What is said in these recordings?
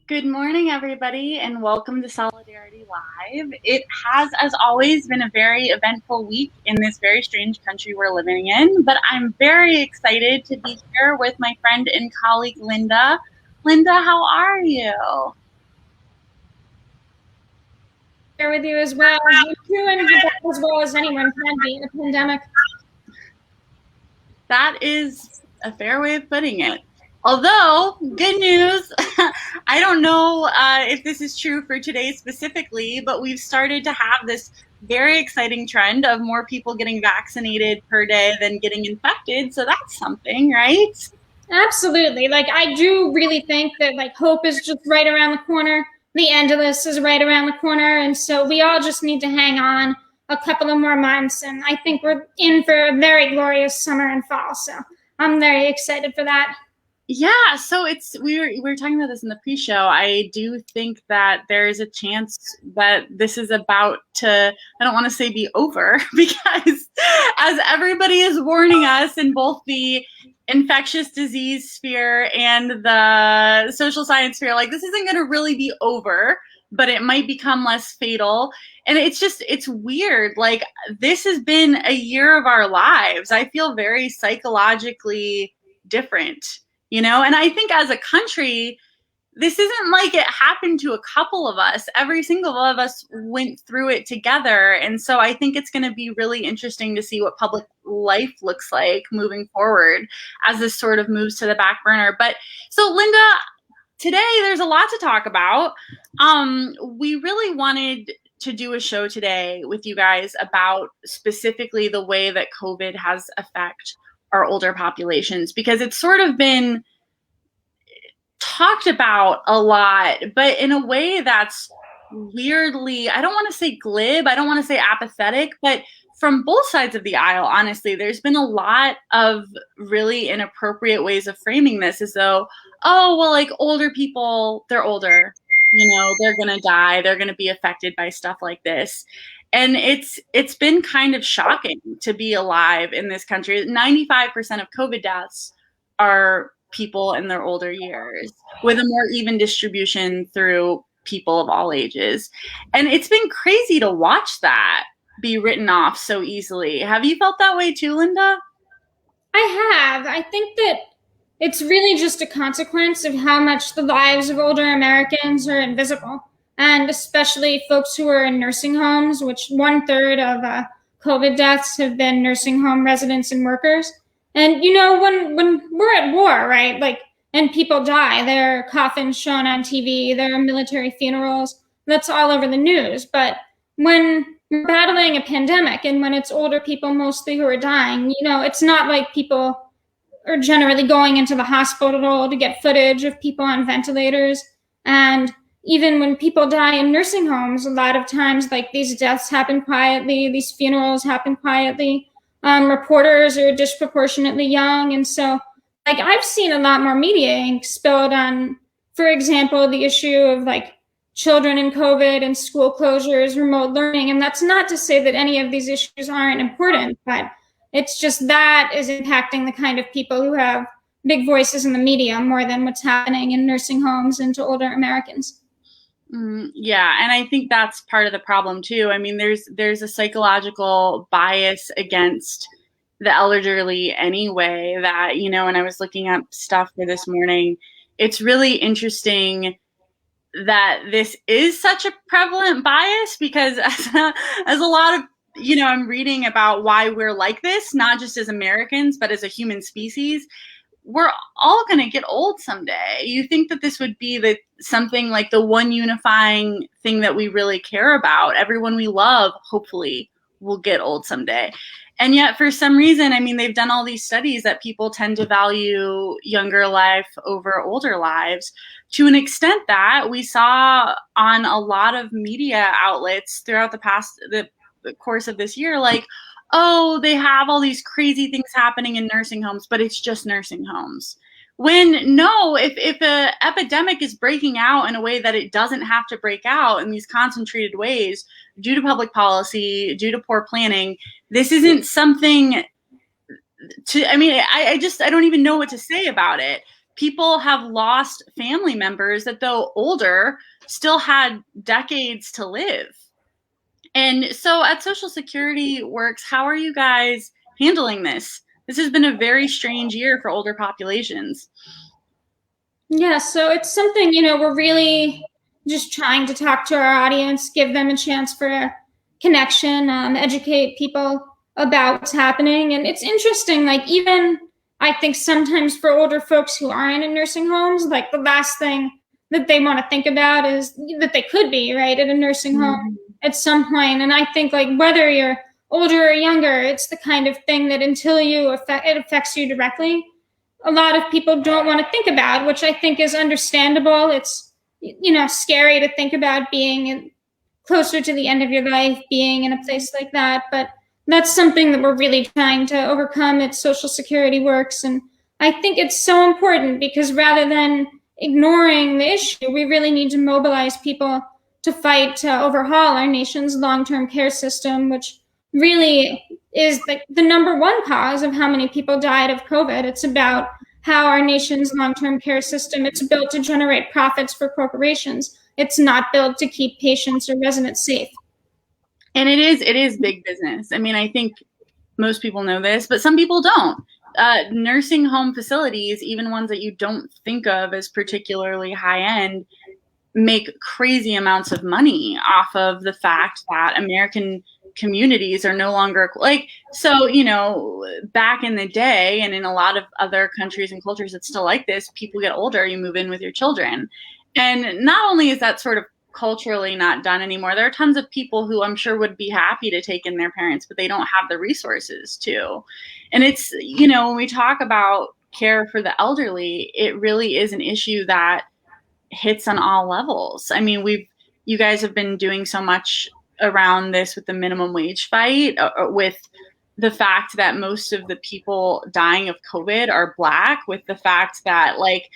Good morning, everybody, and welcome to Solidarity Live. It has, as always, been a very eventful week in this very strange country we're living in, but I'm very excited to be here with my friend and colleague, Linda. Linda, how are you? Here with you as well. You too, and as well as anyone can be in a pandemic. That is a fair way of putting it. Although, good news, I don't know if this is true for today specifically, but we've started to have this very exciting trend of more people getting vaccinated per day than getting infected. So that's something, right? Absolutely. I do really think that hope is just right around the corner. The end of this is right around the corner, and so we all just need to hang on a couple of more months, and I think we're in for a very glorious summer and fall. So I'm very excited for that. Yeah, so we were talking about this in the pre-show. I do think that there is a chance that this is about to, I don't want to say be over, because as everybody is warning us in both the infectious disease sphere and the social science sphere, this isn't going to really be over, but it might become less fatal. And it's weird. This has been a year of our lives. I feel very psychologically different. And I think as a country, this isn't like it happened to a couple of us. Every single one of us went through it together. And so I think it's going to be really interesting to see what public life looks like moving forward as this sort of moves to the back burner. But so, Linda, today there's a lot to talk about. We really wanted to do a show today with you guys about specifically the way that COVID has affected our older populations, because it's sort of been talked about a lot, but in a way that's weirdly, I don't want to say glib, I don't want to say apathetic, but from both sides of the aisle, honestly, there's been a lot of really inappropriate ways of framing this as though, oh, well, older people, they're older, they're going to die, they're going to be affected by stuff like this. And it's been kind of shocking to be alive in this country. 95% of COVID deaths are people in their older years, with a more even distribution through people of all ages. And it's been crazy to watch that be written off so easily. Have you felt that way too, Linda? I have. I think that it's really just a consequence of how much the lives of older Americans are invisible, and especially folks who are in nursing homes, which 1/3 of COVID deaths have been nursing home residents and workers. And when we're at war, right? And people die, there are coffins shown on TV, there are military funerals. That's all over the news. But when we're battling a pandemic, and when it's older people mostly who are dying, it's not like people are generally going into the hospital to get footage of people on ventilators. And even when people die in nursing homes, a lot of times, these deaths happen quietly, these funerals happen quietly. Reporters are disproportionately young. And so, I've seen a lot more media ink spilled on, for example, the issue of children in COVID and school closures, remote learning. And that's not to say that any of these issues aren't important, but it's just that is impacting the kind of people who have big voices in the media more than what's happening in nursing homes and to older Americans. Yeah, and I think that's part of the problem too. I mean, there's a psychological bias against the elderly anyway that, when I was looking up stuff for this morning, it's really interesting that this is such a prevalent bias, because as a lot of, I'm reading about why we're like this, not just as Americans, but as a human species. We're all going to get old someday. You think that this would be something like the one unifying thing that we really care about. Everyone we love, hopefully, will get old someday. And yet, for some reason, I mean, they've done all these studies that people tend to value younger life over older lives, to an extent that we saw on a lot of media outlets throughout the course of this year, oh, they have all these crazy things happening in nursing homes, but it's just nursing homes. When no, if an epidemic is breaking out in a way that it doesn't have to break out in these concentrated ways due to public policy, due to poor planning, this isn't something I don't even know what to say about it. people have lost family members that, though older, still had decades to live. And so at Social Security Works, how are you guys handling this? This has been a very strange year for older populations. Yeah, so it's something, we're really just trying to talk to our audience, give them a chance for a connection, educate people about what's happening. And it's interesting, like, even I think sometimes for older folks who aren't in nursing homes, like, the last thing that they want to think about is that they could be, right, at a nursing home at some point. And I think, like, whether you're older or younger, it's the kind of thing that until it affects you directly, a lot of people don't want to think about, which I think is understandable. It's, scary to think about being closer to the end of your life, being in a place like that. But that's something that we're really trying to overcome at Social Security Works. And I think it's so important because rather than ignoring the issue, we really need to mobilize people to fight to overhaul our nation's long-term care system, which really is the number one cause of how many people died of COVID. It's about how our nation's long-term care system, it's built to generate profits for corporations. It's not built to keep patients or residents safe. And it is big business. I mean, I think most people know this, but some people don't. Nursing home facilities, even ones that you don't think of as particularly high end, make crazy amounts of money off of the fact that American communities are no longer like, so, back in the day and in a lot of other countries and cultures, it's still like this. People get older, you move in with your children. And not only is that sort of culturally not done anymore, there are tons of people who I'm sure would be happy to take in their parents, but they don't have the resources to. And it's, when we talk about care for the elderly, it really is an issue that hits on all levels. I mean, you guys have been doing so much around this with the minimum wage fight, with the fact that most of the people dying of COVID are Black, with the fact that, like,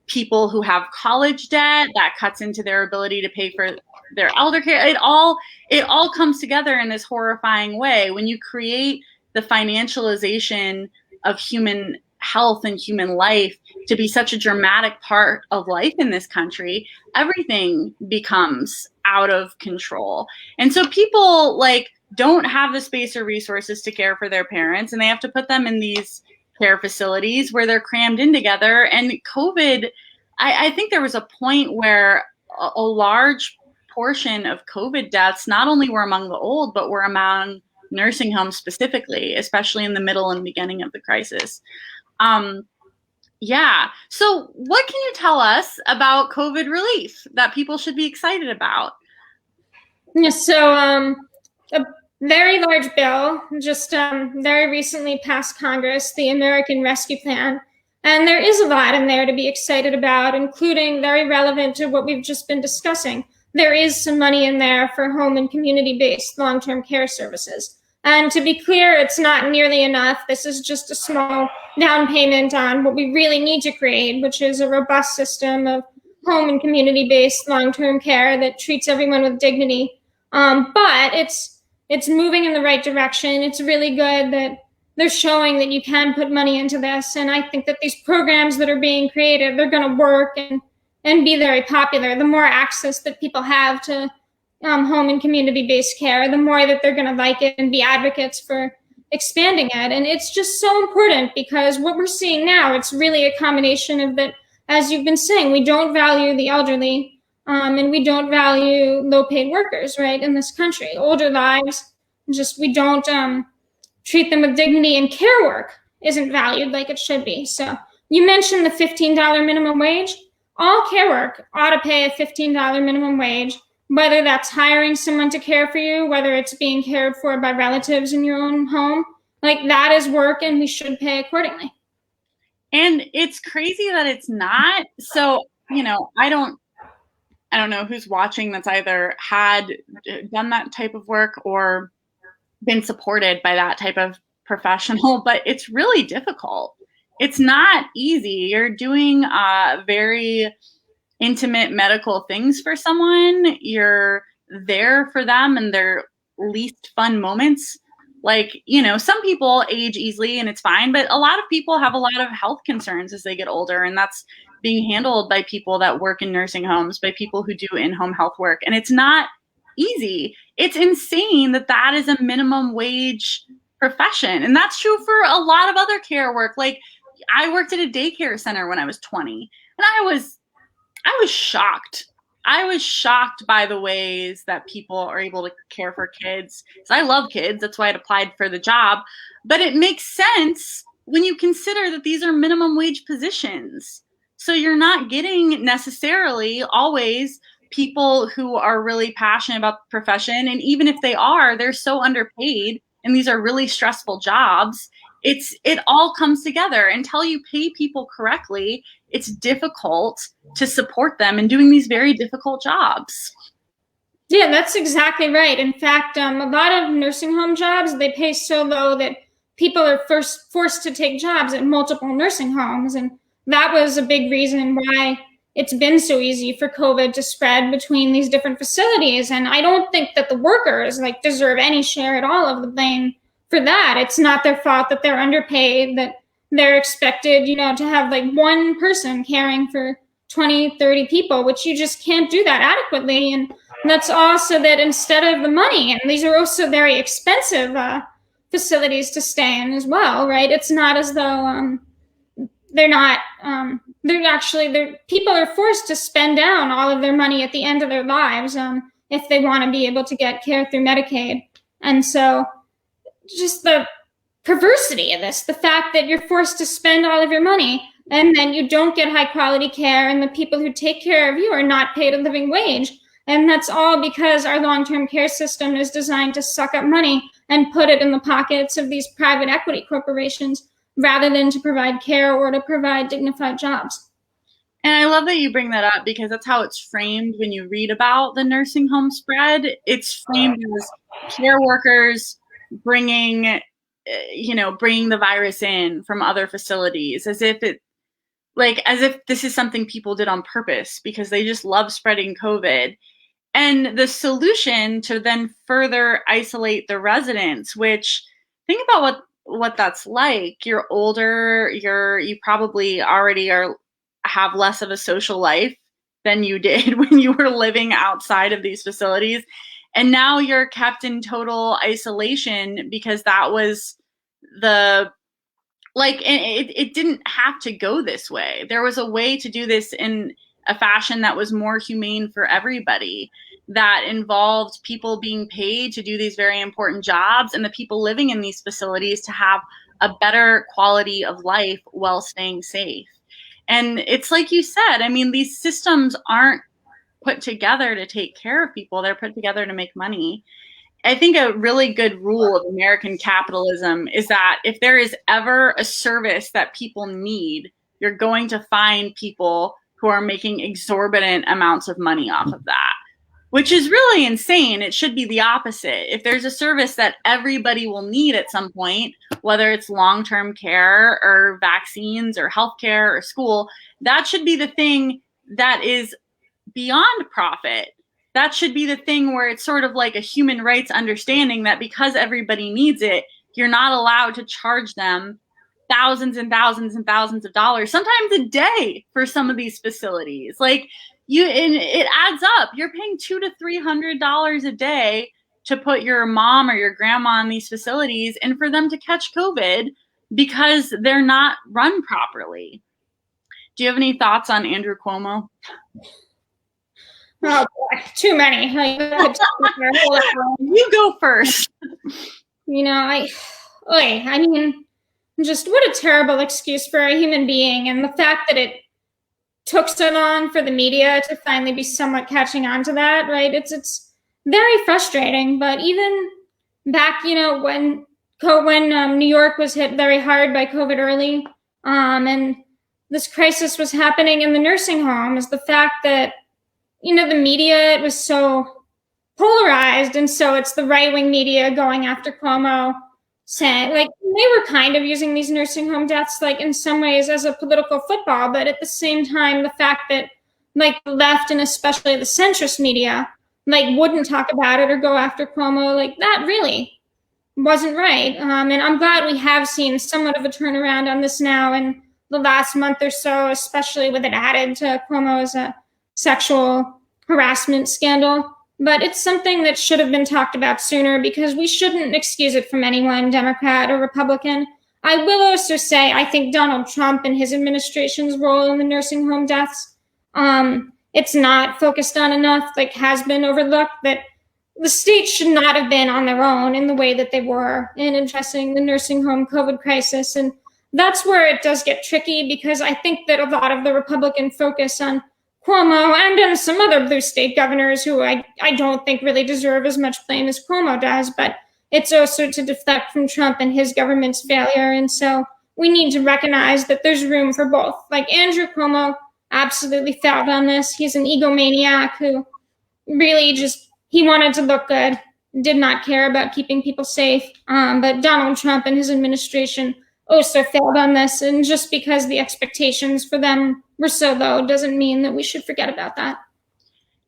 people who have college debt, that cuts into their ability to pay for their elder care. It all comes together in this horrifying way. When you create the financialization of human health and human life to be such a dramatic part of life in this country, everything becomes out of control. And so people, like, don't have the space or resources to care for their parents, and they have to put them in these care facilities where they're crammed in together. And COVID, I think there was a point where a large portion of COVID deaths not only were among the old, but were among nursing homes specifically, especially in the middle and beginning of the crisis. Yeah. So what can you tell us about COVID relief that people should be excited about? Yeah, so a very large bill just very recently passed Congress, the American Rescue Plan. And there is a lot in there to be excited about, including, very relevant to what we've just been discussing, there is some money in there for home and community-based long-term care services. And to be clear, it's not nearly enough. This is just a small down payment on what we really need to create, which is a robust system of home and community-based long-term care that treats everyone with dignity. But it's moving in the right direction. It's really good that they're showing that you can put money into this. And I think that these programs that are being created, they're going to work and be very popular. The more access that people have to home and community-based care, the more that they're going to like it and be advocates for expanding it. And it's just so important because what we're seeing now, it's really a combination of that, as you've been saying, we don't value the elderly and we don't value low-paid workers, right, in this country. Older lives, just we don't treat them with dignity, and care work isn't valued like it should be. So you mentioned the $15 minimum wage. All care work ought to pay a $15 minimum wage, whether that's hiring someone to care for you, whether it's being cared for by relatives in your own home. Like, that is work, and we should pay accordingly. And it's crazy that it's not. So, I don't know who's watching that's either had done that type of work or been supported by that type of professional, but it's really difficult. It's not easy. You're doing very intimate medical things for someone. You're there for them in their least fun moments Like, some people age easily and it's fine, but a lot of people have a lot of health concerns as they get older, and that's being handled by people that work in nursing homes, by people who do in-home health work. And it's not easy. It's insane that that is a minimum wage profession. And that's true for a lot of other care work. Like, I worked at a daycare center when I was 20, and I was shocked. I was shocked by the ways that people are able to care for kids. So I love kids. That's why I applied for the job. But it makes sense when you consider that these are minimum wage positions. So you're not getting necessarily always people who are really passionate about the profession. And even if they are, they're so underpaid, and these are really stressful jobs. It all comes together. Until you pay people correctly, it's difficult to support them in doing these very difficult jobs. Yeah, that's exactly right. In fact, a lot of nursing home jobs, they pay so low that people are first forced to take jobs at multiple nursing homes. And that was a big reason why it's been so easy for COVID to spread between these different facilities. And I don't think that the workers deserve any share at all of the blame for that. It's not their fault that they're underpaid, that they're expected, to have one person caring for 20, 30 people, which you just can't do that adequately. And that's also that instead of the money, and these are also very expensive facilities to stay in as well, right? It's not as though people are forced to spend down all of their money at the end of their lives if they want to be able to get care through Medicaid. And so just the perversity of this, the fact that you're forced to spend all of your money and then you don't get high quality care, and the people who take care of you are not paid a living wage. And that's all because our long-term care system is designed to suck up money and put it in the pockets of these private equity corporations rather than to provide care or to provide dignified jobs. And I love that you bring that up, because that's how it's framed when you read about the nursing home spread. It's framed as care workers bringing the virus in from other facilities, as if this is something people did on purpose because they just love spreading COVID. And the solution to then further isolate the residents, which, think about what that's like. You're older, you probably already have less of a social life than you did when you were living outside of these facilities. And now you're kept in total isolation because that was it didn't have to go this way. There was a way to do this in a fashion that was more humane for everybody, that involved people being paid to do these very important jobs and the people living in these facilities to have a better quality of life while staying safe. And it's like you said, these systems aren't put together to take care of people. They're put together to make money. I think a really good rule of American capitalism is that if there is ever a service that people need, you're going to find people who are making exorbitant amounts of money off of that, which is really insane. It should be the opposite. If there's a service that everybody will need at some point, whether it's long-term care or vaccines or healthcare or school, that should be the thing that is beyond profit. That should be the thing where it's sort of like a human rights understanding that because everybody needs it, you're not allowed to charge them thousands and thousands and thousands of dollars, sometimes a day, for some of these facilities. And it adds up. You're paying $200 to $300 a day to put your mom or your grandma in these facilities and for them to catch COVID because they're not run properly. Do you have any thoughts on Andrew Cuomo? Oh boy, too many. You go first. Just what a terrible excuse for a human being. And the fact that it took so long for the media to finally be somewhat catching on to that, right? It's very frustrating. But even back, when New York was hit very hard by COVID early, and this crisis was happening in the nursing homes, the fact that the media, it was so polarized, and so it's the right-wing media going after Cuomo, saying they were kind of using these nursing home deaths in some ways as a political football, but at the same time, the fact that the left and especially the centrist media wouldn't talk about it or go after Cuomo, that really wasn't right. And I'm glad we have seen somewhat of a turnaround on this now in the last month or so, especially with it added to Cuomo's sexual harassment scandal. But it's something that should have been talked about sooner because we shouldn't excuse it from anyone, Democrat or Republican. I will also say I think Donald Trump and his administration's role in the nursing home deaths, it's not focused on enough, like has been overlooked, that the states should not have been on their own in the way that they were in addressing the nursing home COVID crisis. And that's where it does get tricky because I think that a lot of the Republican focus on Cuomo and on some other blue state governors who I don't think really deserve as much blame as Cuomo does, but it's also to deflect from Trump and his government's failure. And so we need to recognize that there's room for both. Like Andrew Cuomo absolutely failed on this. He's an egomaniac who really just, he wanted to look good, did not care about keeping people safe. But Donald Trump and his administration also failed on this. And just because the expectations for them were so low doesn't mean that we should forget about that.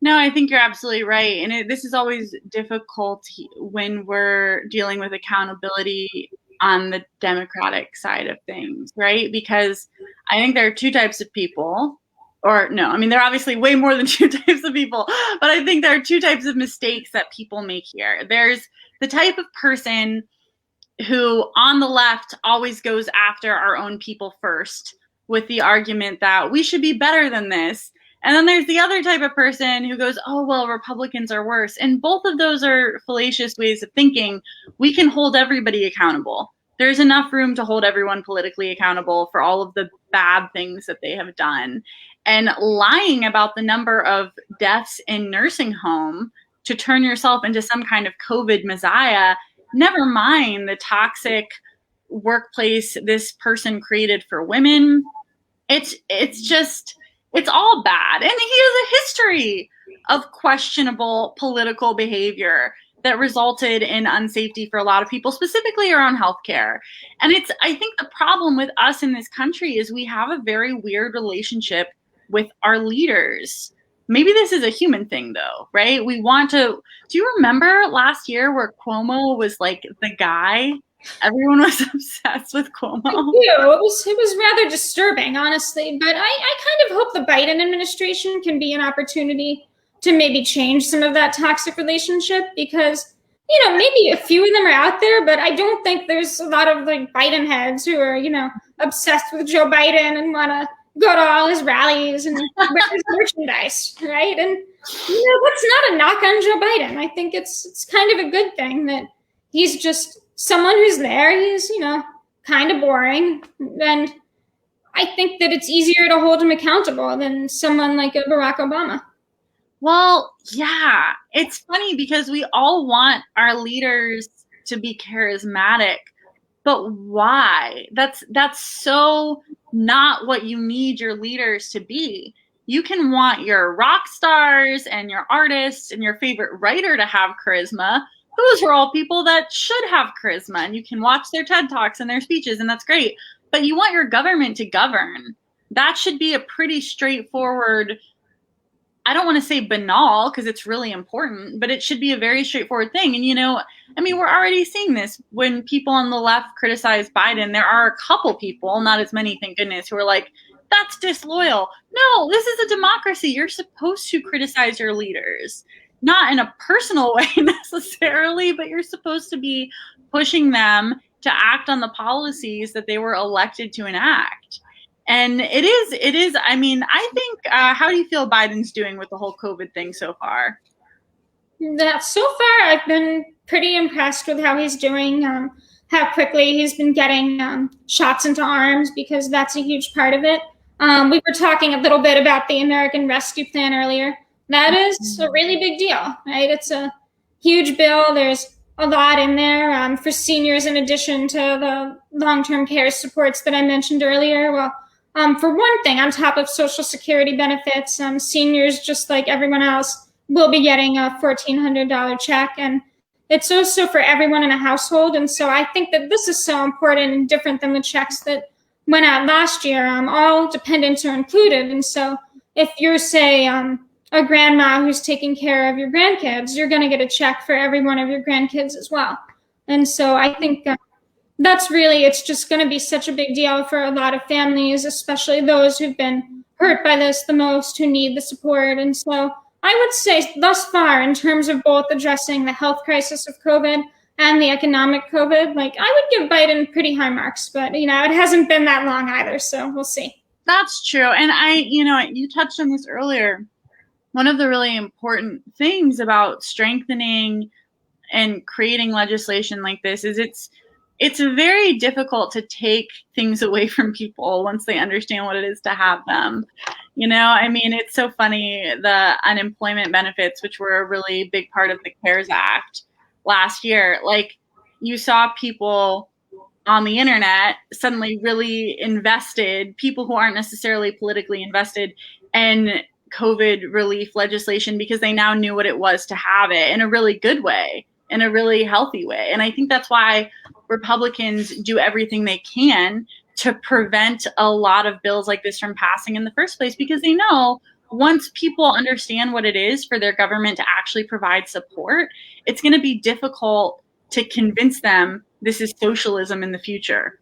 No, I think you're absolutely right. And this is always difficult when we're dealing with accountability on the Democratic side of things, right? Because I think there are two types of people. Or no, I mean, there are obviously way more than two types of people, but I think there are two types of mistakes that people make here. There's the type of person who on the left always goes after our own people first with the argument that we should be better than this. And then there's the other type of person who goes, oh, well, Republicans are worse. And both of those are fallacious ways of thinking. We can hold everybody accountable. There's enough room to hold everyone politically accountable for all of the bad things that they have done. And lying about the number of deaths in nursing home to turn yourself into some kind of COVID messiah, never mind the toxic workplace this person created for women. It's all bad. And he has a history of questionable political behavior that resulted in unsafety for a lot of people, specifically around healthcare. And I think the problem with us in this country is we have a very weird relationship with our leaders. Maybe this is a human thing though, right? Do you remember last year where Cuomo was like the guy? Everyone was obsessed with Cuomo. I do. It was rather disturbing, honestly. But I kind of hope the Biden administration can be an opportunity to maybe change some of that toxic relationship because, maybe a few of them are out there, but I don't think there's a lot of like Biden heads who are, obsessed with Joe Biden and want to go to all his rallies and wear his merchandise, right? And that's not a knock on Joe Biden. I think it's kind of a good thing that he's just someone who's there. He's kind of boring, and I think that it's easier to hold him accountable than someone like a Barack Obama. Well, yeah, it's funny because we all want our leaders to be charismatic. But why? That's so not what you need your leaders to be. You can want your rock stars and your artists and your favorite writer to have charisma. Those are all people that should have charisma, and you can watch their TED Talks and their speeches, and that's great. But you want your government to govern. That should be a pretty straightforward, I don't want to say banal because it's really important, but it should be a very straightforward thing. And, we're already seeing this when people on the left criticize Biden. There are a couple people, not as many, thank goodness, who are like, that's disloyal. No, this is a democracy. You're supposed to criticize your leaders, not in a personal way necessarily, but you're supposed to be pushing them to act on the policies that they were elected to enact. And it is, I think, how do you feel Biden's doing with the whole COVID thing so far? So far, I've been pretty impressed with how he's doing, how quickly he's been getting shots into arms, because that's a huge part of it. We were talking a little bit about the American Rescue Plan earlier. That is a really big deal, right? It's a huge bill. There's a lot in there for seniors in addition to the long-term care supports that I mentioned earlier. Well, for one thing, on top of Social Security benefits, seniors, just like everyone else, will be getting a $1,400 check. And it's also for everyone in a household. And so I think that this is so important and different than the checks that went out last year. All dependents are included. And so if you're, say, a grandma who's taking care of your grandkids, you're going to get a check for every one of your grandkids as well. And so I think that's really, it's just going to be such a big deal for a lot of families, especially those who've been hurt by this the most, who need the support. And so I would say thus far, in terms of both addressing the health crisis of COVID and the economic COVID, like I would give Biden pretty high marks, but it hasn't been that long either. So we'll see. That's true. And you touched on this earlier. One of the really important things about strengthening and creating legislation like this is it's very difficult to take things away from people once they understand what it is to have them. It's so funny, the unemployment benefits, which were a really big part of the CARES Act last year, like you saw people on the internet suddenly really invested, people who aren't necessarily politically invested, in COVID relief legislation because they now knew what it was to have it in a really good way, in a really healthy way. And I think that's why Republicans do everything they can to prevent a lot of bills like this from passing in the first place, because they know once people understand what it is for their government to actually provide support, it's going to be difficult to convince them this is socialism in the future.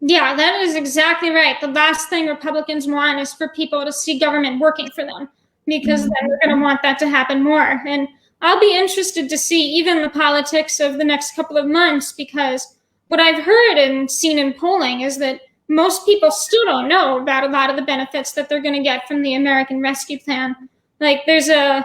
Yeah, that is exactly right. The last thing Republicans want is for people to see government working for them, because then they're going to want that to happen more. And I'll be interested to see even the politics of the next couple of months, because what I've heard and seen in polling is that most people still don't know about a lot of the benefits that they're going to get from the American Rescue Plan. Like, there's a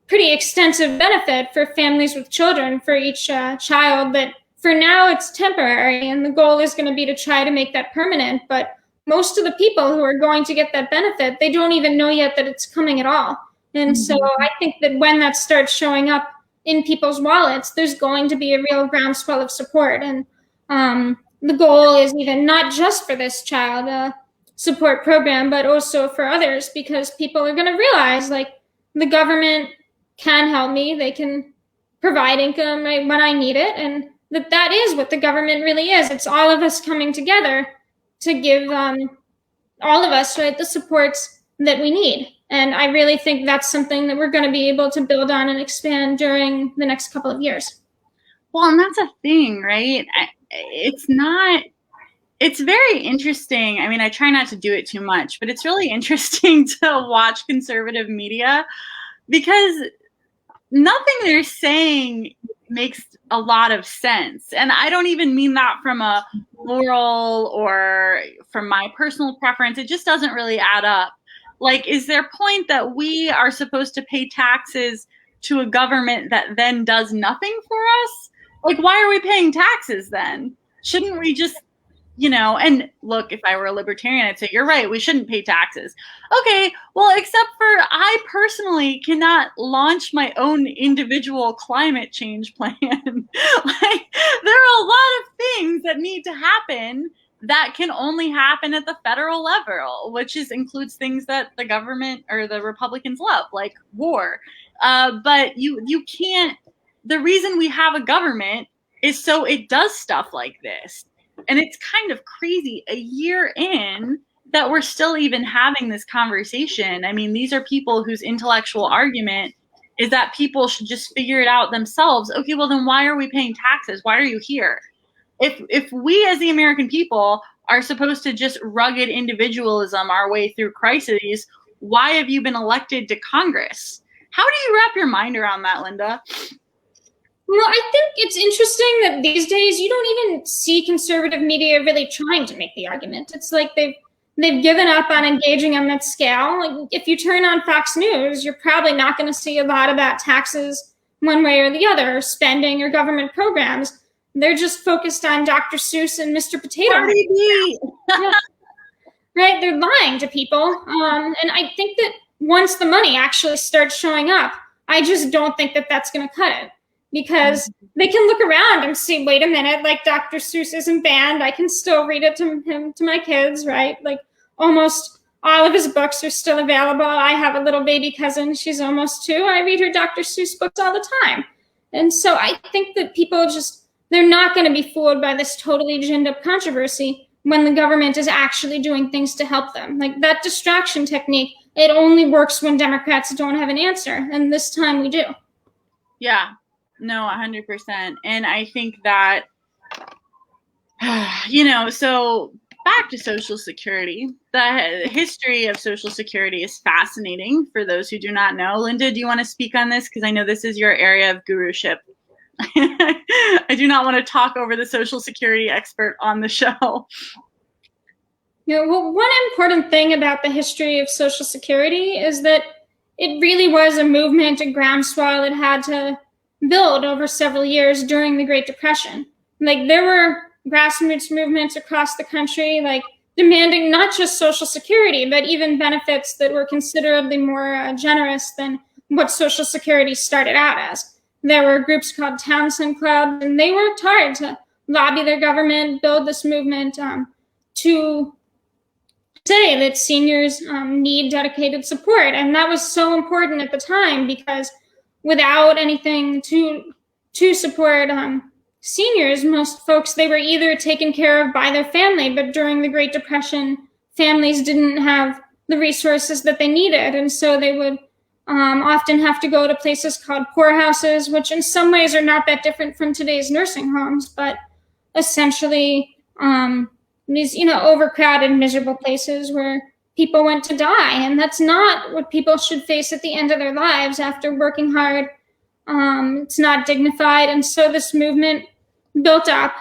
pretty extensive benefit for families with children for each child that for now it's temporary, and the goal is going to be to try to make that permanent. But most of the people who are going to get that benefit, they don't even know yet that it's coming at all. And so I think that when that starts showing up in people's wallets, there's going to be a real groundswell of support. And the goal is even not just for this child support program, but also for others, because people are going to realize, like, the government can help me. They can provide income right when I need it. And that is what the government really is. It's all of us coming together to give all of us, right, the supports that we need. And I really think that's something that we're going to be able to build on and expand during the next couple of years. Well, and that's a thing, right? It's very interesting. I try not to do it too much, but it's really interesting to watch conservative media, because nothing they're saying makes a lot of sense. And I don't even mean that from a moral or from my personal preference. It just doesn't really add up. Like, is their point that we are supposed to pay taxes to a government that then does nothing for us? Like, why are we paying taxes then? Shouldn't we just, and look, if I were a libertarian, I'd say, you're right, we shouldn't pay taxes. Okay, well, except for I personally cannot launch my own individual climate change plan. Like, there are a lot of things that need to happen that can only happen at the federal level, which includes things that the government or the Republicans love, like war. But you can't, the reason we have a government is so it does stuff like this. And it's kind of crazy a year in that we're still even having this conversation. These are people whose intellectual argument is that people should just figure it out themselves. Okay, well then why are we paying taxes? Why are you here? If we as the American people are supposed to just rugged individualism our way through crises, why have you been elected to Congress? How do you wrap your mind around that, Linda? Well, I think it's interesting that these days you don't even see conservative media really trying to make the argument. It's like they've given up on engaging on that scale. Like, if you turn on Fox News, you're probably not going to see a lot about taxes one way or the other, or spending, or government programs. They're just focused on Dr. Seuss and Mr. Potato Head. Yeah. Right? They're lying to people. And I think that once the money actually starts showing up, I just don't think that that's going to cut it. Because they can look around and see, wait a minute, like, Dr. Seuss isn't banned. I can still read it to my kids, right? Like, almost all of his books are still available. I have a little baby cousin. She's almost 2. I read her Dr. Seuss books all the time. And so I think that people they're not going to be fooled by this totally ginned up controversy when the government is actually doing things to help them. Like, that distraction technique, it only works when Democrats don't have an answer. And this time we do. Yeah. No, 100%. And I think that, so back to Social Security. The history of Social Security is fascinating for those who do not know. Linda, do you want to speak on this? Because I know this is your area of guruship. I do not want to talk over the Social Security expert on the show. Well, one important thing about the history of Social Security is that it really was a movement, a groundswell it had to build over several years during the Great Depression. Like, there were grassroots movements across the country, like, demanding not just Social Security, but even benefits that were considerably more generous than what Social Security started out as. There were groups called Townsend Clubs, and they worked hard to lobby their government, build this movement to say that seniors need dedicated support. And that was so important at the time, because without anything to support seniors, most folks, they were either taken care of by their family, but during the Great Depression, families didn't have the resources that they needed. And so they would often have to go to places called poorhouses, which in some ways are not that different from today's nursing homes, but essentially these, overcrowded, miserable places where people went to die. And that's not what people should face at the end of their lives after working hard. It's not dignified. And so this movement built up,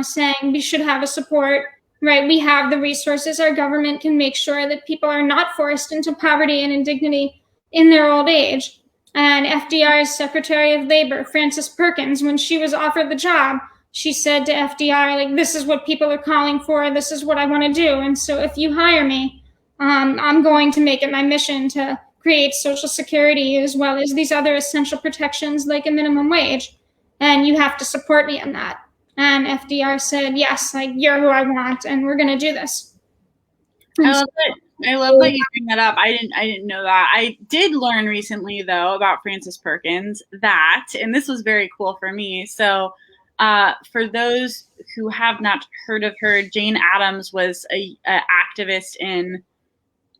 saying we should have a support, right? We have the resources. Our government can make sure that people are not forced into poverty and indignity in their old age. And FDR's Secretary of Labor, Frances Perkins, when she was offered the job, she said to FDR, like, this is what people are calling for. This is what I want to do. And so if you hire me, I'm going to make it my mission to create Social Security as well as these other essential protections like a minimum wage. And you have to support me in that. And FDR said, yes, like, you're who I want, and we're going to do this. I love that you bring that up. I didn't know that. I did learn recently, though, about Frances Perkins and this was very cool for me. So for those who have not heard of her, Jane Addams was a activist in,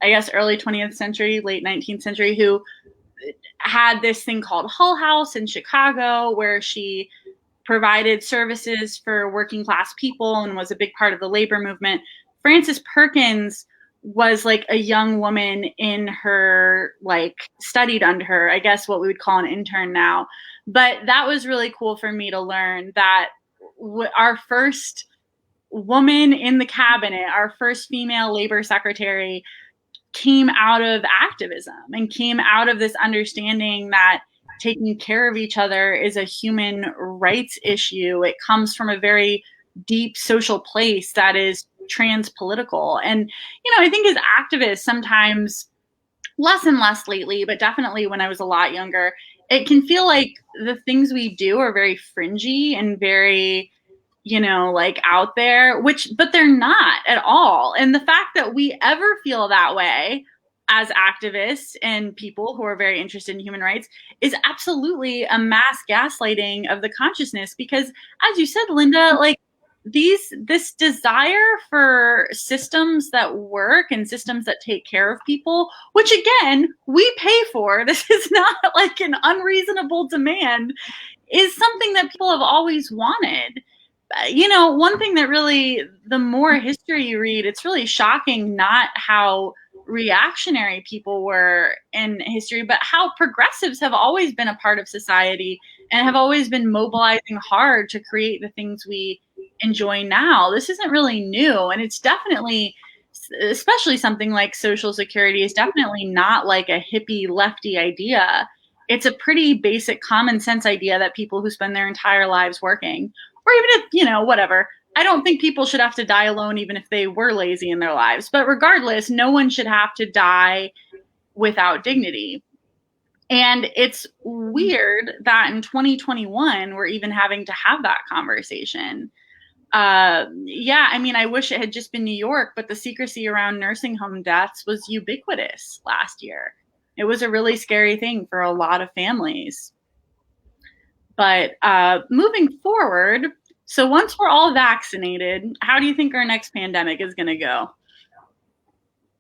I guess, early 20th century, late 19th century, who had this thing called Hull House in Chicago, where she provided services for working class people and was a big part of the labor movement. Frances Perkins was like a young woman in her, like, studied under her, I guess what we would call an intern now. But that was really cool for me to learn that our first woman in the cabinet, our first female labor secretary, came out of activism and came out of this understanding that taking care of each other is a human rights issue. It comes from a very deep social place that is trans-political. And, I think as activists, sometimes less and less lately, but definitely when I was a lot younger, it can feel like the things we do are very fringy and very, like, out there, but they're not at all. And the fact that we ever feel that way as activists and people who are very interested in human rights is absolutely a mass gaslighting of the consciousness. Because, as you said, Linda, like, this desire for systems that work and systems that take care of people, which again, we pay for, this is not like an unreasonable demand, is something that people have always wanted. One thing that really, the more history you read, it's really shocking not how reactionary people were in history, but how progressives have always been a part of society and have always been mobilizing hard to create the things we enjoy now. This isn't really new, and it's definitely, especially something like Social Security, is definitely not like a hippie lefty idea. It's a pretty basic common sense idea that people who spend their entire lives working, or even if, whatever, I don't think people should have to die alone even if they were lazy in their lives. But regardless, no one should have to die without dignity. And it's weird that in 2021, we're even having to have that conversation. I wish it had just been New York, but the secrecy around nursing home deaths was ubiquitous last year. It was a really scary thing for a lot of families. But moving forward, so once we're all vaccinated, how do you think our next pandemic is going to go?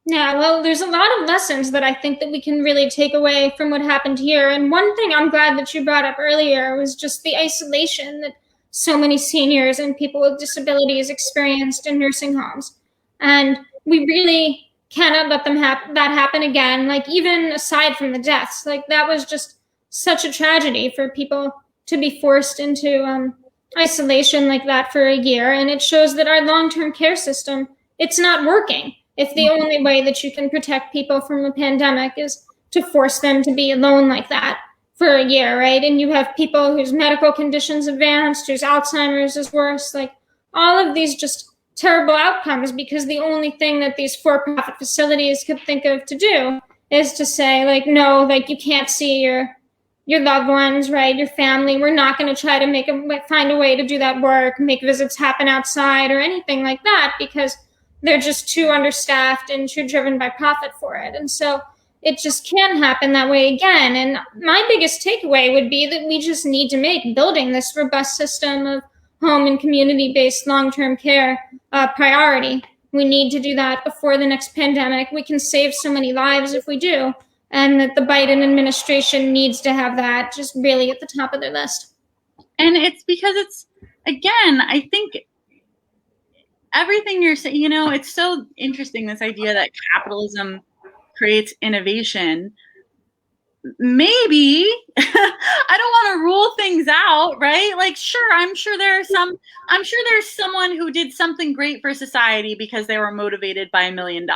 Yeah, well, there's a lot of lessons that I think that we can really take away from what happened here. And one thing I'm glad that you brought up earlier was just the isolation that so many seniors and people with disabilities experienced in nursing homes. And we really cannot let that happen again. Like, even aside from the deaths, like, that was just such a tragedy for people to be forced into isolation like that for a year. And it shows that our long-term care system, it's not working if the only way that you can protect people from a pandemic is to force them to be alone like that for a year, right? And you have people whose medical conditions advanced, whose Alzheimer's is worse, like all of these just terrible outcomes, because the only thing that these for-profit facilities could think of to do is to say, like, no, like, you can't see your loved ones, right? Your family. We're not going to try to find a way to do that work, make visits happen outside or anything like that, because they're just too understaffed and too driven by profit for it. And so it just can't happen that way again. And my biggest takeaway would be that we just need to make building this robust system of home and community-based long-term care a priority. We need to do that before the next pandemic. We can save so many lives if we do, and that the Biden administration needs to have that just really at the top of their list. And it's because it's, again, I think everything you're saying, you know, it's so interesting, this idea that capitalism creates innovation. Maybe I don't want to rule things out, right? Like, sure, I'm sure there's someone who did something great for society because they were motivated by $1 million.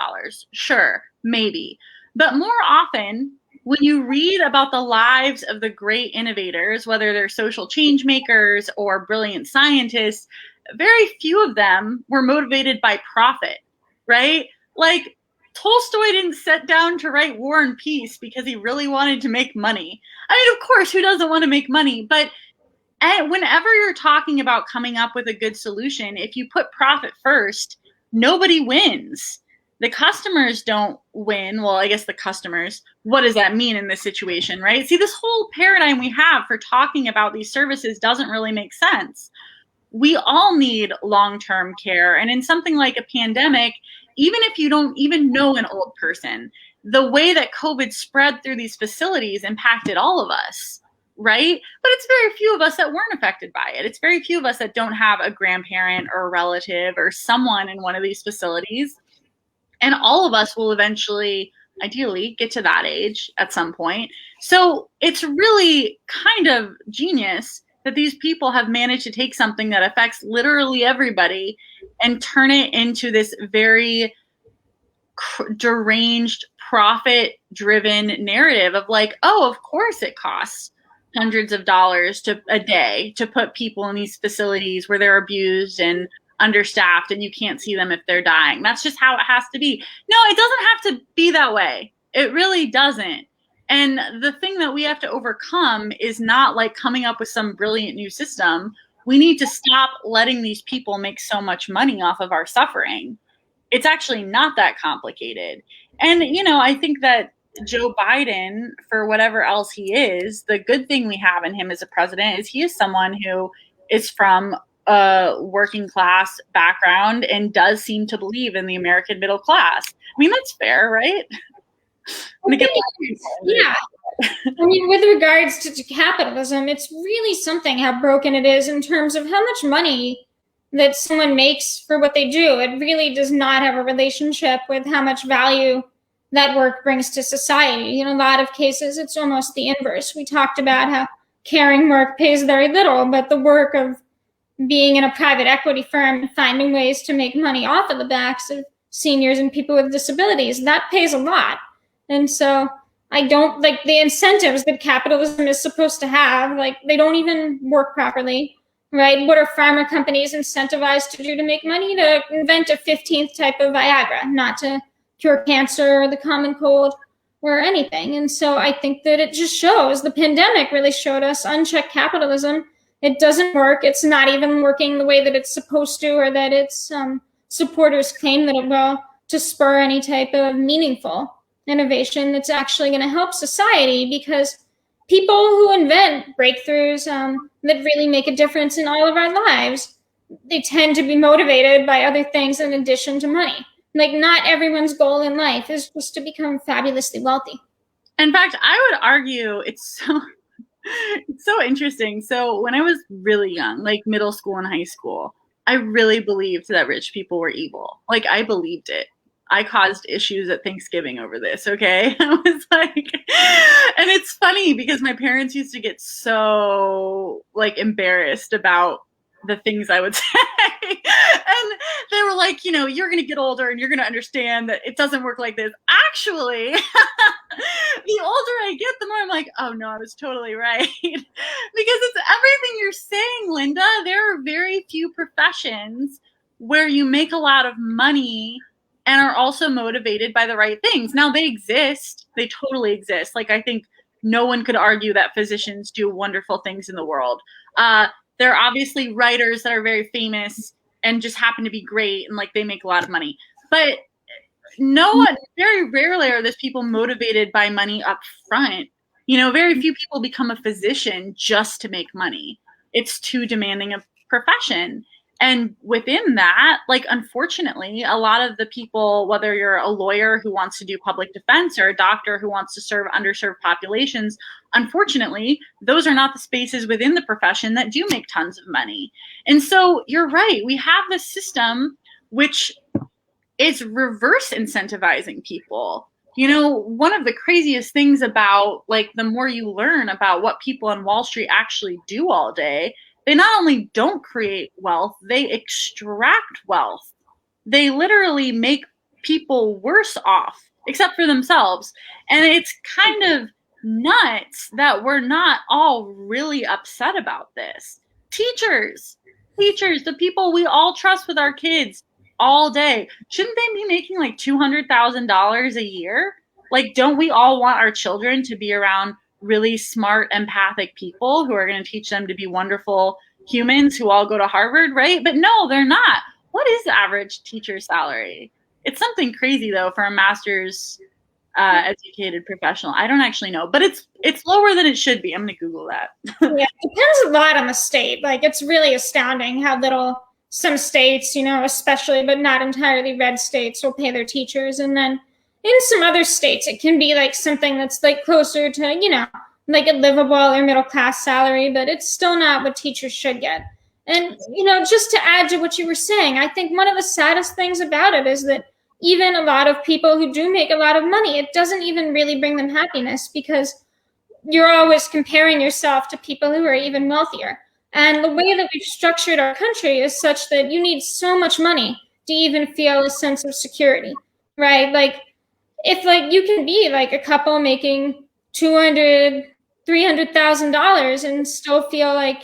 Sure, maybe. But more often, when you read about the lives of the great innovators, whether they're social change makers or brilliant scientists, very few of them were motivated by profit, right? Like, Tolstoy didn't sit down to write War and Peace because he really wanted to make money. I mean, of course, who doesn't want to make money? But whenever you're talking about coming up with a good solution, if you put profit first, nobody wins. The customers don't win. Well, I guess the customers, what does that mean in this situation, right? See, this whole paradigm we have for talking about these services doesn't really make sense. We all need long-term care. And in something like a pandemic, even if you don't even know an old person, the way that COVID spread through these facilities impacted all of us, right? But it's very few of us that weren't affected by it. It's very few of us that don't have a grandparent or a relative or someone in one of these facilities. And all of us will eventually, ideally, get to that age at some point. So it's really kind of genius that these people have managed to take something that affects literally everybody and turn it into this very deranged, profit-driven narrative of like, oh, of course it costs hundreds of dollars a day to put people in these facilities where they're abused and understaffed and you can't see them if they're dying. That's just how it has to be. No, it doesn't have to be that way. It really doesn't. And the thing that we have to overcome is not like coming up with some brilliant new system. We need to stop letting these people make so much money off of our suffering. It's actually not that complicated. And, you know, I think that Joe Biden, for whatever else he is, the good thing we have in him as a president is he is someone who is from a working class background and does seem to believe in the American middle class. I mean, that's fair, right? Yeah. I mean, with regards to capitalism, it's really something how broken it is in terms of how much money that someone makes for what they do. It really does not have a relationship with how much value that work brings to society. In a lot of cases, it's almost the inverse. We talked about how caring work pays very little, but the work of being in a private equity firm and finding ways to make money off of the backs of seniors and people with disabilities, that pays a lot. And so I don't like the incentives that capitalism is supposed to have. Like, they don't even work properly, right? What are pharma companies incentivized to do to make money? To invent a 15th type of Viagra, not to cure cancer or the common cold or anything. And so I think that it just shows, the pandemic really showed us unchecked capitalism. It doesn't work. It's not even working the way that it's supposed to, or that its supporters claim that it will, to spur any type of meaningful innovation that's actually going to help society. Because people who invent breakthroughs that really make a difference in all of our lives, they tend to be motivated by other things in addition to money. Like, not everyone's goal in life is just to become fabulously wealthy. In fact, I would argue it's so interesting. So when I was really young, like middle school and high school, I really believed that rich people were evil. Like I believed it. I caused issues at Thanksgiving over this, okay? I was like, and it's funny because my parents used to get so like embarrassed about the things I would say. And they were like, you know, you're going to get older and you're going to understand that it doesn't work like this. Actually, the older I get, the more I'm like, oh no, I was totally right. Because it's everything you're saying, Linda. There are very few professions where you make a lot of money and are also motivated by the right things. Now they exist. They totally exist. Like I think no one could argue that physicians do wonderful things in the world. There are obviously writers that are very famous and just happen to be great and like they make a lot of money. But no one, very rarely are those people motivated by money up front. You know, very few people become a physician just to make money. It's too demanding a profession. And within that, like, unfortunately, a lot of the people, whether you're a lawyer who wants to do public defense or a doctor who wants to serve underserved populations, unfortunately, those are not the spaces within the profession that do make tons of money. And so you're right. We have this system which is reverse incentivizing people. You know, one of the craziest things about like the more you learn about what people on Wall Street actually do all day, they not only don't create wealth, they extract wealth. They literally make people worse off, except for themselves. And it's kind of nuts that we're not all really upset about this. Teachers, the people we all trust with our kids all day, shouldn't they be making like $200,000 a year? Like, don't we all want our children to be around really smart, empathic people who are going to teach them to be wonderful humans who all go to Harvard, right? But no, they're not. What is the average teacher salary? It's something crazy though for a master's educated professional. I don't actually know, but it's lower than it should be. I'm going to Google that. Yeah, it depends a lot on the state. Like, it's really astounding how little some states, you know, especially but not entirely red states, will pay their teachers. And then in some other states, it can be like something that's like closer to, you know, like a livable or middle class salary, but it's still not what teachers should get. And, you know, just to add to what you were saying, I think one of the saddest things about it is that even a lot of people who do make a lot of money, it doesn't even really bring them happiness because you're always comparing yourself to people who are even wealthier. And the way that we've structured our country is such that you need so much money to even feel a sense of security, right? Like, if like you can be like a couple making $200,000-$300,000 and still feel like,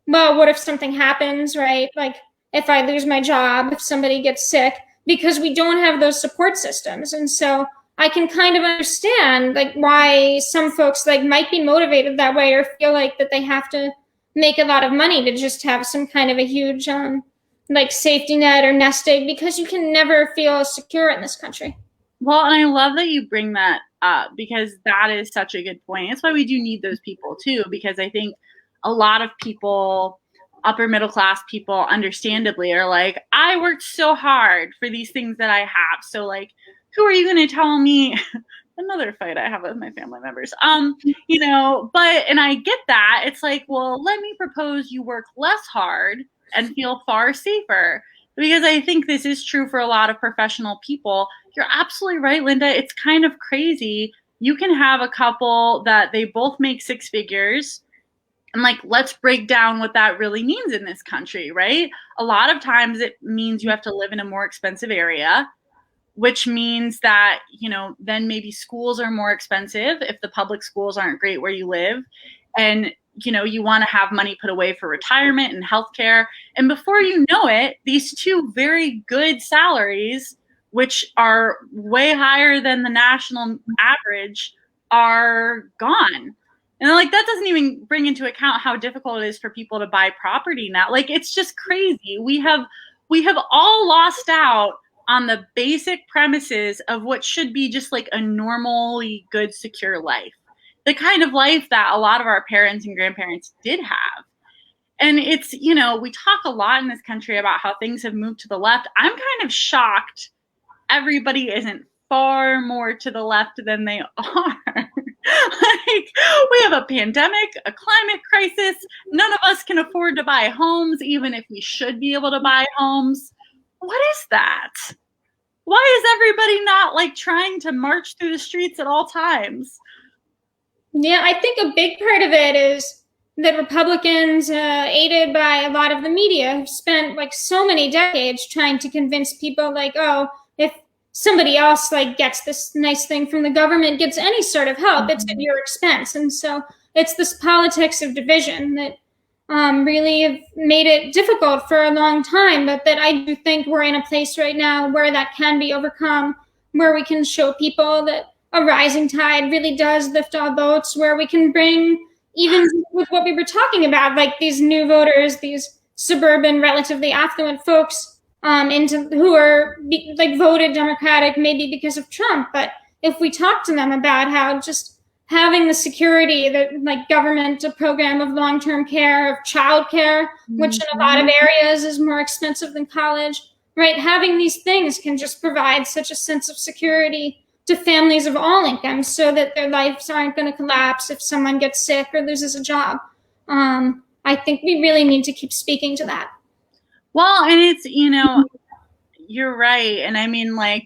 well, what if something happens, right? Like, if I lose my job, if somebody gets sick, because we don't have those support systems. And so I can kind of understand like why some folks like might be motivated that way or feel like that they have to make a lot of money to just have some kind of a huge like safety net or nest egg, because you can never feel secure in this country. Well, and I love that you bring that up because that is such a good point. That's why we do need those people too, because I think a lot of people, upper middle class people, understandably are like, I worked so hard for these things that I have. So like, who are you going to tell me? Another fight I have with my family members. You know, and I get that. It's like, well, let me propose you work less hard and feel far safer. Because I think this is true for a lot of professional people. You're absolutely right, Linda. It's kind of crazy. You can have a couple that they both make six figures. And like, let's break down what that really means in this country, right? A lot of times it means you have to live in a more expensive area, which means that, you know, then maybe schools are more expensive if the public schools aren't great where you live. And, you know, you want to have money put away for retirement and healthcare. And before you know it, these two very good salaries, which are way higher than the national average, are gone. And like, that doesn't even bring into account how difficult it is for people to buy property now. Like, it's just crazy. We have all lost out on the basic premises of what should be just like a normally good, secure life. The kind of life that a lot of our parents and grandparents did have. And it's, you know, we talk a lot in this country about how things have moved to the left. I'm kind of shocked everybody isn't far more to the left than they are. Like, we have a pandemic, a climate crisis. None of us can afford to buy homes, even if we should be able to buy homes. What is that? Why is everybody not like trying to march through the streets at all times? Yeah, I think a big part of it is that Republicans, aided by a lot of the media, have spent like so many decades trying to convince people like, oh, if somebody else like gets this nice thing from the government, gets any sort of help, it's at your expense. And so it's this politics of division that really have made it difficult for a long time, but that I do think we're in a place right now where that can be overcome, where we can show people that a rising tide really does lift all boats, where we can bring, even with what we were talking about, like these new voters, these suburban, relatively affluent folks, into who are like voted Democratic maybe because of Trump. But if we talk to them about how just having the security that like government, a program of long-term care, of child care, which in a lot of areas is more expensive than college, right? Having these things can just provide such a sense of security to families of all incomes so that their lives aren't going to collapse if someone gets sick or loses a job. I think we really need to keep speaking to that. Well, and it's, you're right. And I mean, like,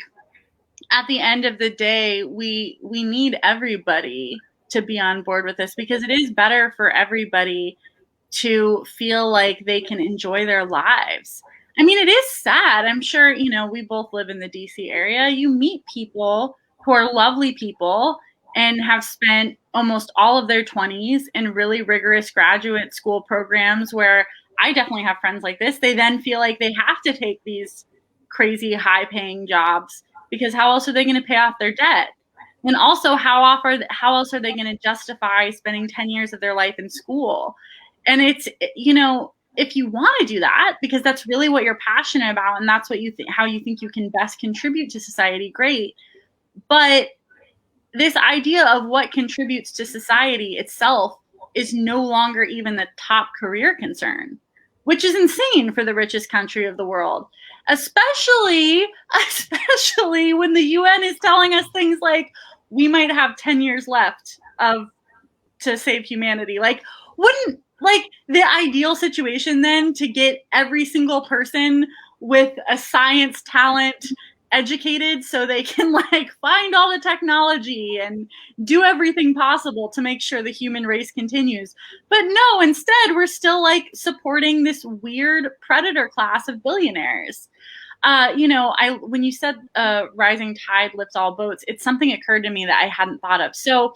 at the end of the day, we need everybody to be on board with this, because it is better for everybody to feel like they can enjoy their lives. I mean, it is sad. I'm sure, we both live in the DC area. You meet people who are lovely people and have spent almost all of their 20s in really rigorous graduate school programs, where I definitely have friends like this. They then feel like they have to take these crazy high paying jobs, because how else are they going to pay off their debt? And also, how else are they going to justify spending 10 years of their life in school? And it's, if you want to do that, because that's really what you're passionate about, and that's what how you think you can best contribute to society, great. But this idea of what contributes to society itself is no longer even the top career concern, which is insane for the richest country of the world, especially when the UN is telling us things like we might have 10 years left to save humanity. Like, wouldn't the ideal situation then to get every single person with a science talent educated so they can find all the technology and do everything possible to make sure the human race continues? But no, instead we're still supporting this weird predator class of billionaires. When you said rising tide lifts all boats, it's something occurred to me that I hadn't thought of. So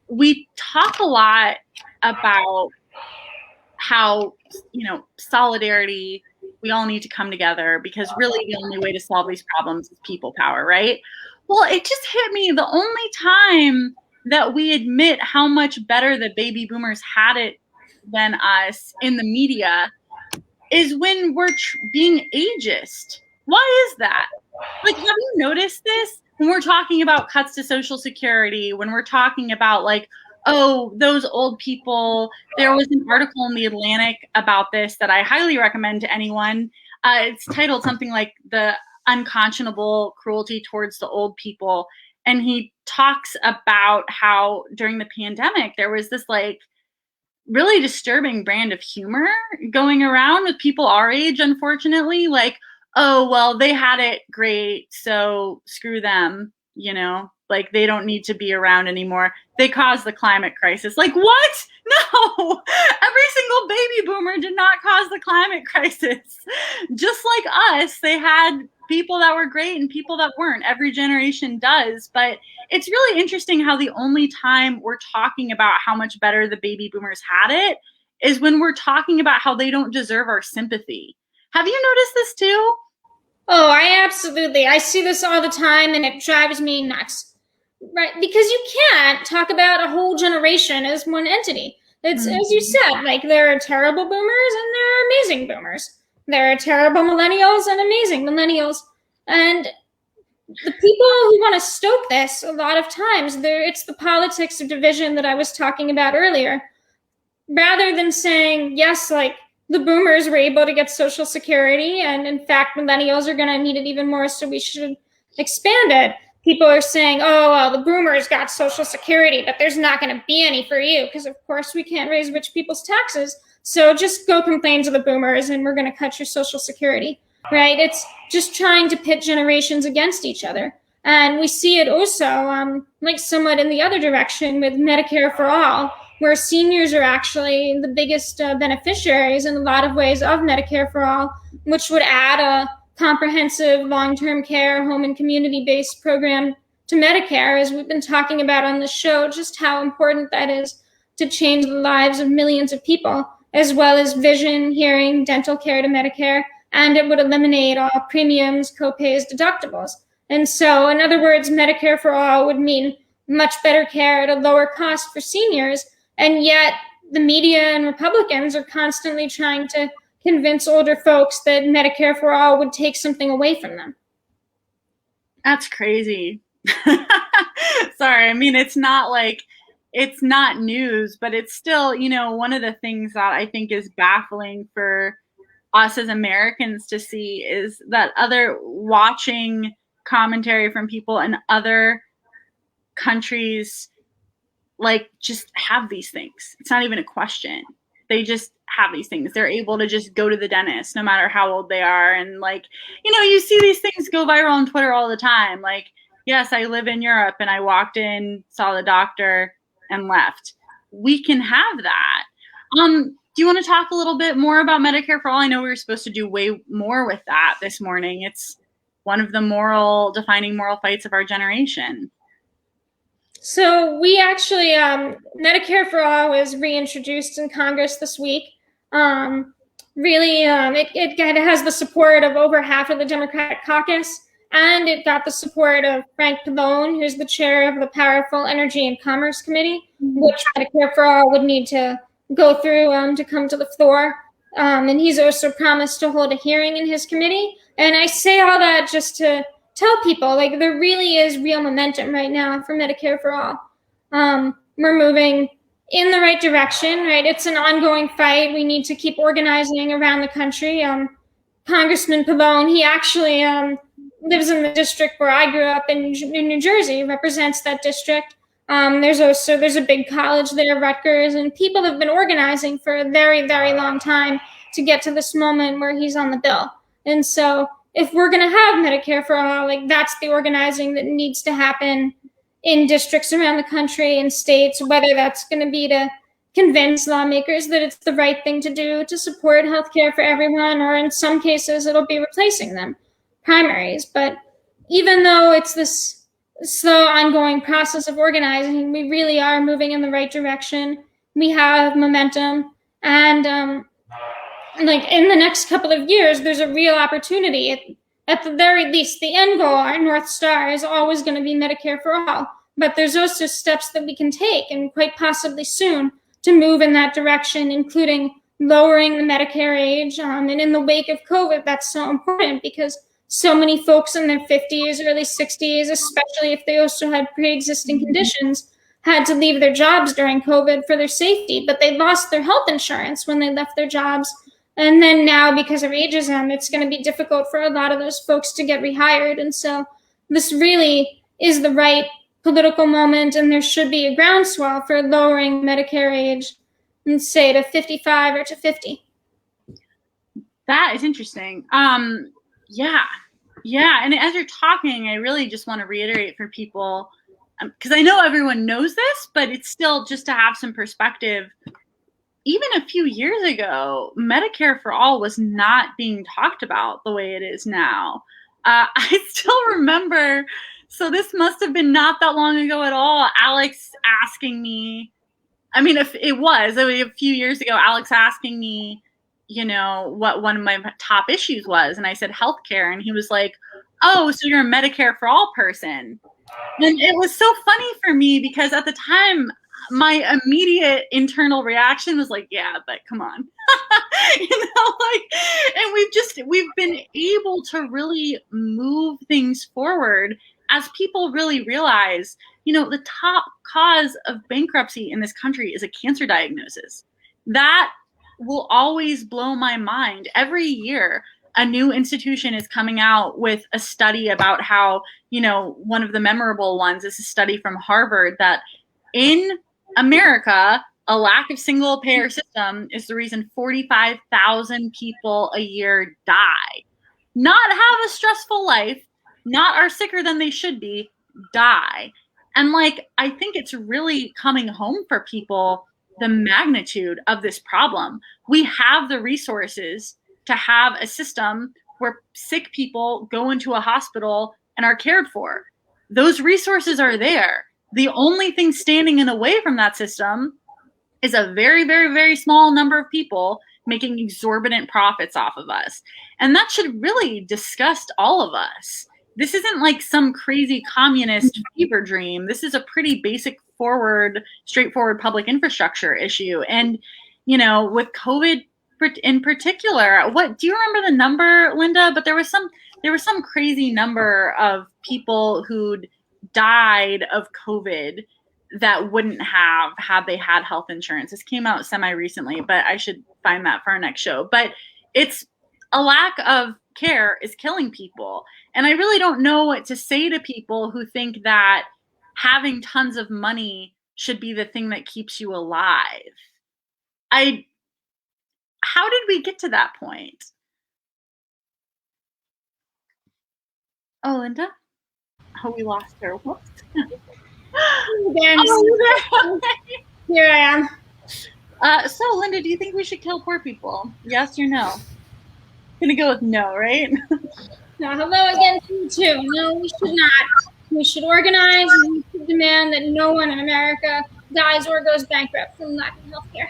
we talk a lot about how, solidarity, we all need to come together, because really the only way to solve these problems is people power, right? Well, it just hit me, the only time that we admit how much better the baby boomers had it than us in the media is when we're being ageist. Why is that? Have you noticed this? When we're talking about cuts to Social Security, when we're talking about oh, those old people, there was an article in the Atlantic about this that I highly recommend to anyone. It's titled something like The Unconscionable Cruelty Towards the Old People. And he talks about how during the pandemic, there was this really disturbing brand of humor going around with people our age, unfortunately. Oh, well, they had it great, so screw them, they don't need to be around anymore. They caused the climate crisis. What? No, every single baby boomer did not cause the climate crisis. Just like us, they had people that were great and people that weren't. Every generation does. But it's really interesting how the only time we're talking about how much better the baby boomers had it is when we're talking about how they don't deserve our sympathy. Have you noticed this too? Oh, I see this all the time, and it drives me nuts. Right, because you can't talk about a whole generation as one entity. It's, as you said, there are terrible boomers and there are amazing boomers. There are terrible millennials and amazing millennials. And the people who want to stoke this, a lot of times, it's the politics of division that I was talking about earlier. Rather than saying, yes, the boomers were able to get Social Security, and in fact, millennials are going to need it even more, so we should expanded, people are saying, oh, well, the boomers got Social Security, but there's not going to be any for you because, of course, we can't raise rich people's taxes. So just go complain to the boomers and we're going to cut your Social Security, right? It's just trying to pit generations against each other. And we see it also like somewhat in the other direction with Medicare for All, where seniors are actually the biggest beneficiaries in a lot of ways of Medicare for All, which would add a comprehensive long-term care, home and community-based program to Medicare, as we've been talking about on the show, just how important that is to change the lives of millions of people, as well as vision, hearing, dental care to Medicare, and it would eliminate all premiums, copays, deductibles. And so, in other words, Medicare for All would mean much better care at a lower cost for seniors, and yet the media and Republicans are constantly trying to convince older folks that Medicare for All would take something away from them. That's crazy. Sorry, I mean, it's not news, but it's still, one of the things that I think is baffling for us as Americans to see is that watching commentary from people in other countries just have these things. It's not even a question. They just have these things. They're able to just go to the dentist no matter how old they are. And you see these things go viral on Twitter all the time. Yes, I live in Europe and I walked in, saw the doctor and left. We can have that. Do you want to talk a little bit more about Medicare for All? I know we were supposed to do way more with that this morning. It's one of the defining moral fights of our generation. So we actually, Medicare for All was reintroduced in Congress this week. It has the support of over half of the Democratic caucus, and it got the support of Frank Pallone, who's the chair of the powerful Energy and Commerce Committee, which Medicare for All would need to go through to come to the floor. And he's also promised to hold a hearing in his committee. And I say all that just to tell people, there really is real momentum right now for Medicare for All. We're moving in the right direction, right? It's an ongoing fight. We need to keep organizing around the country. Congressman Pallone, he actually lives in the district where I grew up in New Jersey, represents that district. There's a big college there, Rutgers, and people have been organizing for a very, very long time to get to this moment where he's on the bill. And so if we're going to have Medicare for All, that's the organizing that needs to happen in districts around the country and states, whether that's going to be to convince lawmakers that it's the right thing to do to support healthcare for everyone, or in some cases, it'll be replacing them, primaries. But even though it's this slow, ongoing process of organizing, we really are moving in the right direction. We have momentum, and in the next couple of years, there's a real opportunity. At the very least, the end goal, our North Star, is always going to be Medicare for All. But there's also steps that we can take, and quite possibly soon, to move in that direction, including lowering the Medicare age. And in the wake of COVID, that's so important because so many folks in their 50s, early 60s, especially if they also had pre-existing conditions, had to leave their jobs during COVID for their safety, but they lost their health insurance when they left their jobs. And then now, because of ageism, it's going to be difficult for a lot of those folks to get rehired. And so this really is the right political moment, and there should be a groundswell for lowering Medicare age, and say to 55 or to 50. That is interesting. Yeah. And as you're talking, I really just want to reiterate for people, because I know everyone knows this, but it's still just to have some perspective. Even a few years ago, Medicare for All was not being talked about the way it is now. I still remember, so this must have been not that long ago at all, Alex asking me, if it was a few years ago, Alex asking me, what one of my top issues was. And I said healthcare. And he was like, oh, so you're a Medicare for All person. And it was so funny for me because at the time, my immediate internal reaction was like, yeah, but come on. And we've been able to really move things forward as people really realize, the top cause of bankruptcy in this country is a cancer diagnosis. That will always blow my mind. Every year, a new institution is coming out with a study about how, one of the memorable ones is a study from Harvard that in America, a lack of single payer system is the reason 45,000 people a year die. Not have a stressful life, not are sicker than they should be, die. And I think it's really coming home for people the magnitude of this problem. We have the resources to have a system where sick people go into a hospital and are cared for. Those resources are there. The only thing standing in the way from that system is a very, very, very small number of people making exorbitant profits off of us. And that should really disgust all of us. This isn't like some crazy communist fever dream. This is a pretty basic, straightforward public infrastructure issue. And, with COVID in particular, do you remember the number, Linda? But there was some crazy number of people who'd died of COVID that wouldn't have had they had health insurance. This came out semi-recently, but I should find that for our next show. But it's a lack of care is killing people. And I really don't know what to say to people who think that having tons of money should be the thing that keeps you alive. How did we get to that point? Oh, Linda? Oh, we lost her. Whoops. Here I am. So, Linda, do you think we should kill poor people? Yes or no? I'm gonna go with no, right? No, hello again to you too. No, we should not. We should organize and we should demand that no one in America dies or goes bankrupt from lack of healthcare.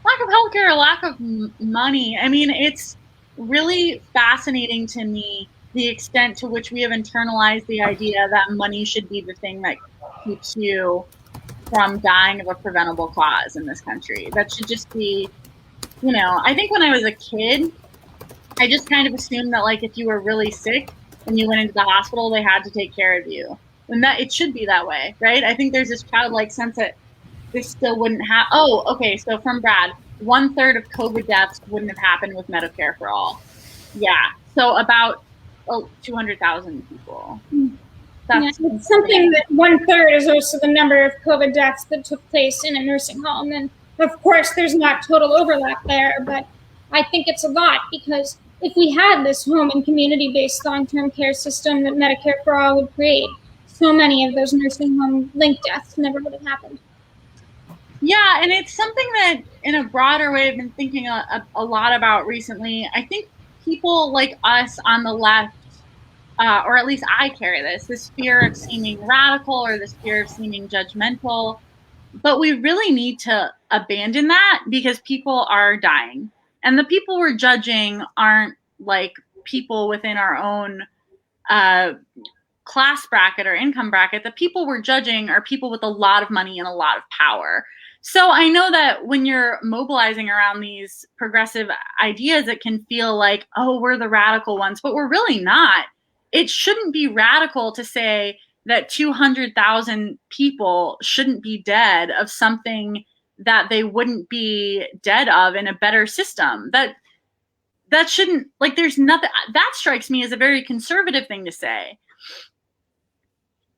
Lack of healthcare, or lack of money. I mean, it's really fascinating to me the extent to which we have internalized the idea that money should be the thing that keeps you from dying of a preventable cause in this country. That should just be, I think when I was a kid, I just kind of assumed that if you were really sick and you went into the hospital, they had to take care of you. And that it should be that way, right? I think there's this childlike sense that this still wouldn't have. Oh, okay. So from Brad, 1/3 of COVID deaths wouldn't have happened with Medicare for All. Yeah. So about 200,000 people. That's it's something that 1/3 is also the number of COVID deaths that took place in a nursing home. And of course, there's not total overlap there, but I think it's a lot because if we had this home and community-based long-term care system that Medicare for All would create, so many of those nursing home linked deaths never would have happened. Yeah, and it's something that in a broader way I've been thinking a lot about recently. I think people like us on the left, or at least I carry this fear of seeming radical or this fear of seeming judgmental, but we really need to abandon that because people are dying. And the people we're judging aren't people within our own class bracket or income bracket. The people we're judging are people with a lot of money and a lot of power. So I know that when you're mobilizing around these progressive ideas, it can feel like, oh, we're the radical ones, but we're really not. It shouldn't be radical to say that 200,000 people shouldn't be dead of something that they wouldn't be dead of in a better system. That shouldn't, there's nothing, that strikes me as a very conservative thing to say.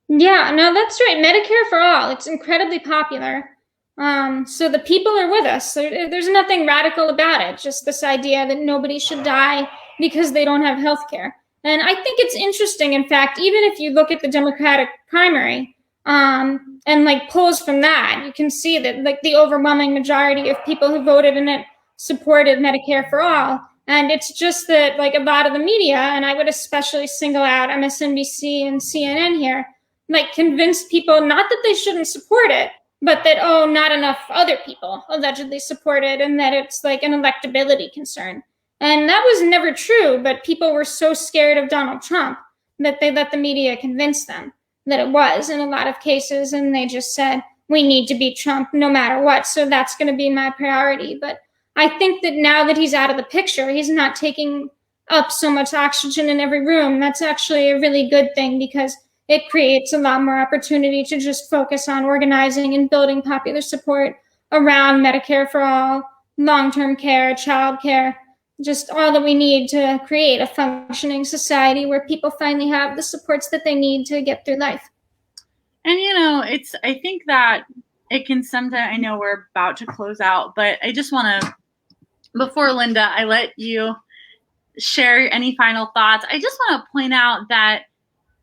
Yeah, no, that's right. Medicare for All, it's incredibly popular. So the people are with us. There's nothing radical about it. Just this idea that nobody should die because they don't have health care. And I think it's interesting, in fact, even if you look at the Democratic primary, and polls from that, you can see that the overwhelming majority of people who voted in it supported Medicare for All. And it's just that a lot of the media, and I would especially single out MSNBC and CNN here, convinced people not that they shouldn't support it, but that, not enough other people allegedly support it and that it's an electability concern. And that was never true, but people were so scared of Donald Trump that they let the media convince them that it was in a lot of cases. And they just said, we need to beat Trump no matter what. So that's going to be my priority. But I think that now that he's out of the picture, he's not taking up so much oxygen in every room. That's actually a really good thing because it creates a lot more opportunity to just focus on organizing and building popular support around Medicare for All, long-term care, child care. just all that we need to create a functioning society where people finally have the supports that they need to get through life. And I think that it can sometimes, I know we're about to close out, but I just want to, before Linda, I let you share any final thoughts. I just want to point out that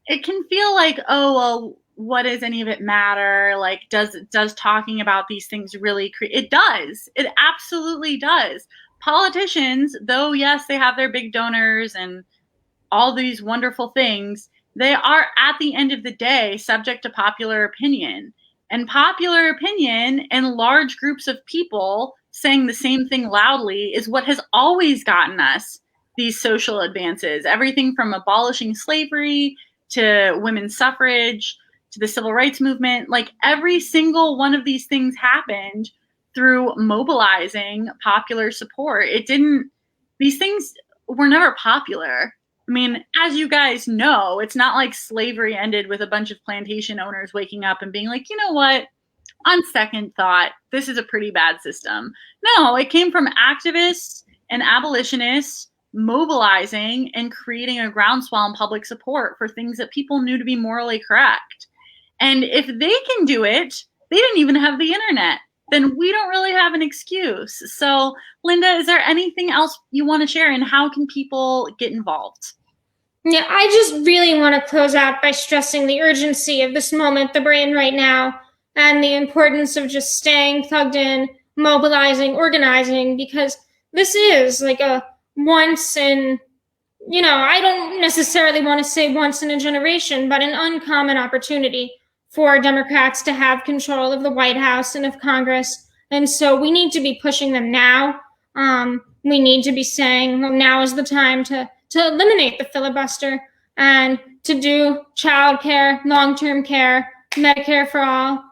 it can feel like, oh, well, what does any of it matter? Like, does talking about these things really create? It does. It absolutely does. Politicians, though, yes, they have their big donors and all these wonderful things, they are at the end of the day subject to popular opinion. And popular opinion and large groups of people saying the same thing loudly is what has always gotten us these social advances. Everything from abolishing slavery to women's suffrage to the civil rights movement, like every single one of these things happened through mobilizing popular support. These things were never popular. I mean, as you guys know, it's not like slavery ended with a bunch of plantation owners waking up and being like, you know what? On second thought, this is a pretty bad system. No, it came from activists and abolitionists mobilizing and creating a groundswell in public support for things that people knew to be morally correct. And if they can do it, they didn't even have the internet. Then we don't really have an excuse. So, Linda, is there anything else you want to share, and how can people get involved? Yeah, I just really want to close out by stressing the urgency of this moment that we're in right now and the importance of just staying plugged in, mobilizing, organizing, because this is like a once in, I don't necessarily want to say once in a generation, but an uncommon opportunity for Democrats to have control of the White House and of Congress. And so we need to be pushing them now. We need to be saying, well, now is the time to eliminate the filibuster and to do childcare, long-term care, Medicare for all,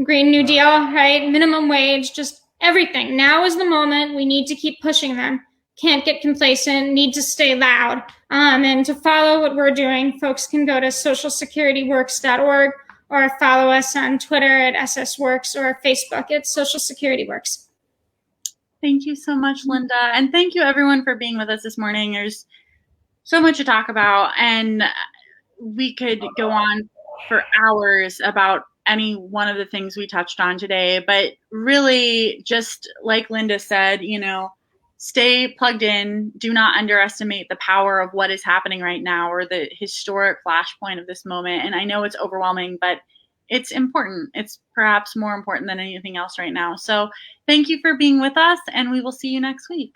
Green New Deal, right? Minimum wage, just everything. Now is the moment. We need to keep pushing them. Can't get complacent, need to stay loud. And to follow what we're doing, folks can go to socialsecurityworks.org or follow us on Twitter at SSWorks or Facebook at Social Security Works. Thank you so much, Linda. And thank you, everyone, for being with us this morning. There's so much to talk about, and we could go on for hours about any one of the things we touched on today. But really, just like Linda said, stay plugged in. Do not underestimate the power of what is happening right now, or the historic flashpoint of this moment. And I know it's overwhelming, but it's important. It's perhaps more important than anything else right now. So thank you for being with us, and we will see you next week.